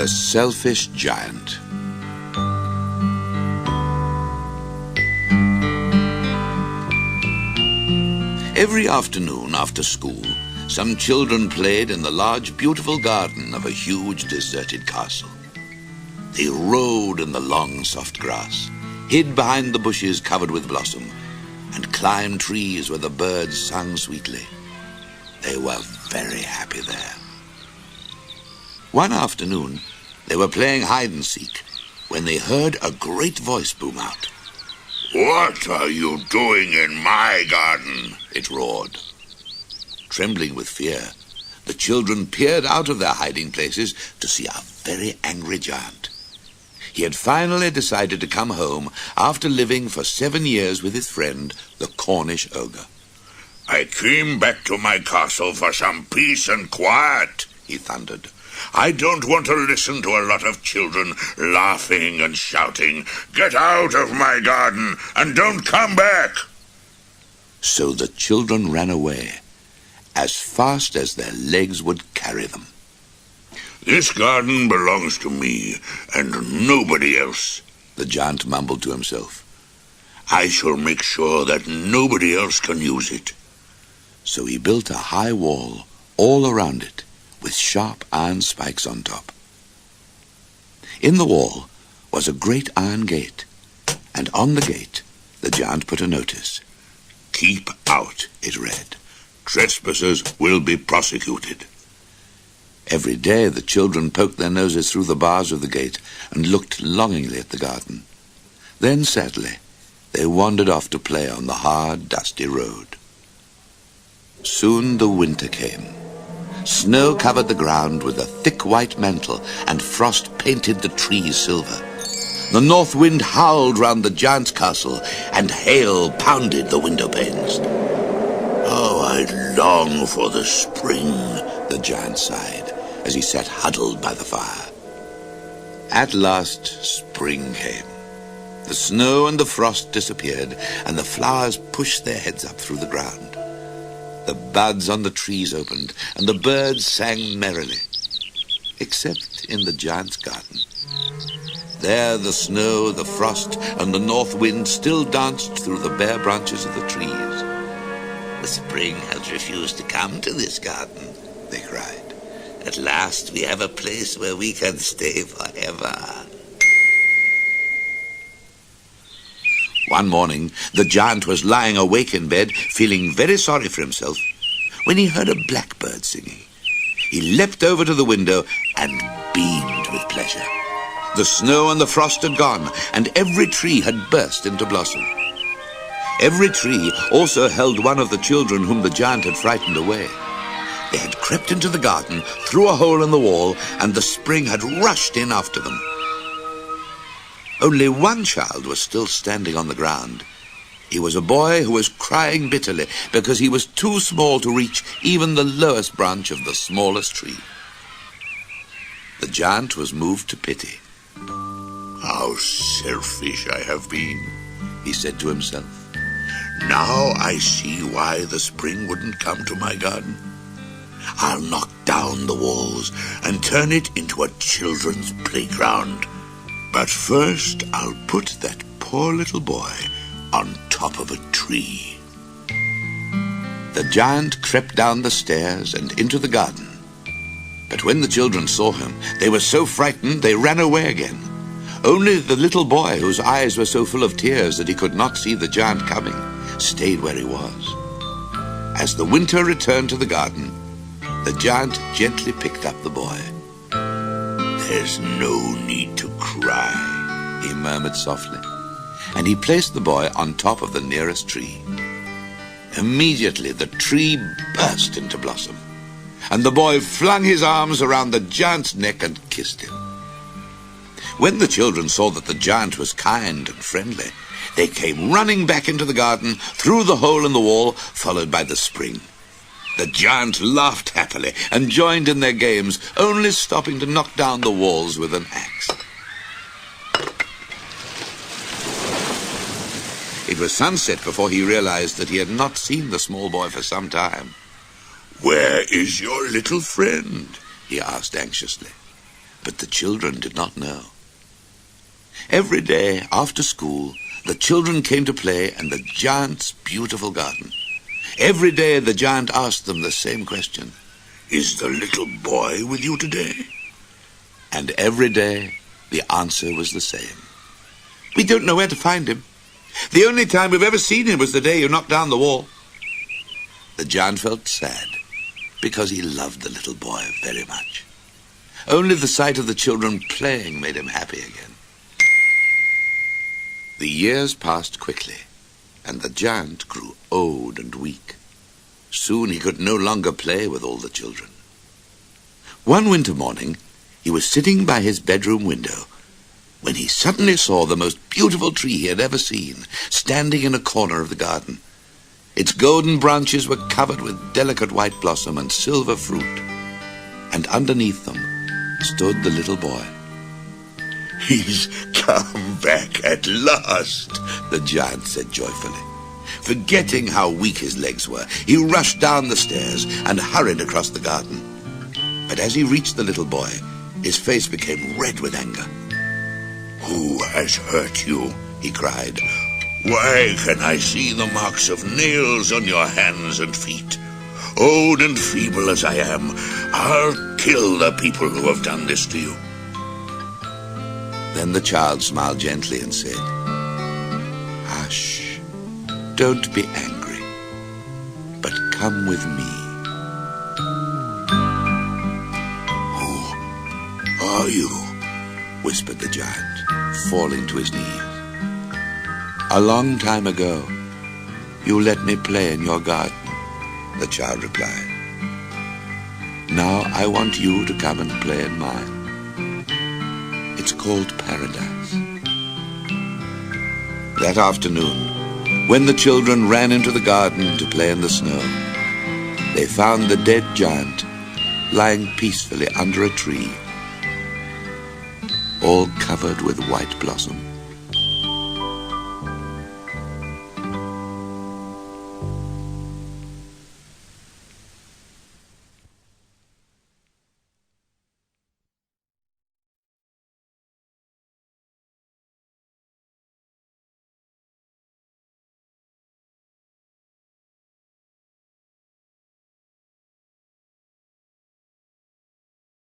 The Selfish Giant. Every afternoon after school, some children played in the large, beautiful garden of a huge, deserted castle. They rode in the long, soft grass, hid behind the bushes covered with blossom, and climbed trees where the birds sang sweetly. They were very happy there. One afternoon, they were playing hide-and-seek when they heard a great voice boom out. "What are you doing in my garden?" it roared. Trembling with fear, the children peered out of their hiding places to see a very angry giant. He had finally decided to come home after living for 7 years with his friend, the Cornish ogre. "I came back to my castle for some peace and quiet," he thundered. "I don't want to listen to a lot of children laughing and shouting. Get out of my garden and don't come back." So the children ran away, as fast as their legs would carry them. "This garden belongs to me and nobody else," the giant mumbled to himself. "I shall make sure that nobody else can use it." So he built a high wall all around it, with sharp iron spikes on top. In the wall was a great iron gate, and on the gate the giant put a notice. "Keep out," it read. "Trespassers will be prosecuted." Every day the children poked their noses through the bars of the gate and looked longingly at the garden. Then, sadly, they wandered off to play on the hard, dusty road. Soon the winter came. Snow covered the ground with a thick white mantle, and frost painted the trees silver. The north wind howled round the giant's castle, and hail pounded the window panes. "Oh, I long for the spring," the giant sighed, as he sat huddled by the fire. At last, spring came. The snow and the frost disappeared, and the flowers pushed their heads up through the ground. The buds on the trees opened, and the birds sang merrily, except in the giant's garden. There the snow, the frost, and the north wind still danced through the bare branches of the trees. "The spring has refused to come to this garden," they cried. "At last we have a place where we can stay forever." One morning, the giant was lying awake in bed, feeling very sorry for himself, when he heard a blackbird singing. He leapt over to the window and beamed with pleasure. The snow and the frost had gone, and every tree had burst into blossom. Every tree also held one of the children whom the giant had frightened away. They had crept into the garden, through a hole in the wall, and the spring had rushed in after them. Only one child was still standing on the ground. He was a boy who was crying bitterly because he was too small to reach even the lowest branch of the smallest tree. The giant was moved to pity. "How selfish I have been," he said to himself. "Now I see why the spring wouldn't come to my garden. I'll knock down the walls and turn it into a children's playground. But first I'll put that poor little boy on top of a tree." The giant crept down the stairs and into the garden. But when the children saw him, they were so frightened they ran away again. Only the little boy, whose eyes were so full of tears that he could not see the giant coming, stayed where he was. As the winter returned to the garden, the giant gently picked up the boy. "There's no need to cry," he murmured softly, and he placed the boy on top of the nearest tree. Immediately the tree burst into blossom, and the boy flung his arms around the giant's neck and kissed him. When the children saw that the giant was kind and friendly, they came running back into the garden, through the hole in the wall, followed by the spring. The giant laughed happily and joined in their games, only stopping to knock down the walls with an axe. It was sunset before he realized that he had not seen the small boy for some time. "Where is your little friend?" he asked anxiously. But the children did not know. Every day after school, the children came to play in the giant's beautiful garden. Every day the giant asked them the same question. Is the little boy with you today? And every day the answer was the same. We don't know where to find him. The only time we've ever seen him was the day you knocked down the wall. The giant felt sad because he loved the little boy very much. Only the sight of the children playing made him happy again. The years passed quickly, and the giant grew old and weak. Soon he could no longer play with all the children. One winter morning, he was sitting by his bedroom window when he suddenly saw the most beautiful tree he had ever seen, standing in a corner of the garden. Its golden branches were covered with delicate white blossom and silver fruit, and underneath them stood the little boy. He's come back at last, the giant said joyfully. Forgetting how weak his legs were, he rushed down the stairs and hurried across the garden. But as he reached the little boy, his face became red with anger. Who has hurt you? He cried. Why can I see the marks of nails on your hands and feet? Old and feeble as I am, I'll kill the people who have done this to you. Then the child smiled gently and said, Hush, don't be angry, but come with me. Who are you? Whispered the giant, falling to his knees. A long time ago, you let me play in your garden, the child replied. Now I want you to come and play in mine. It's called paradise. That afternoon, when the children ran into the garden to play in the snow, they found the dead giant lying peacefully under a tree, all covered with white blossom.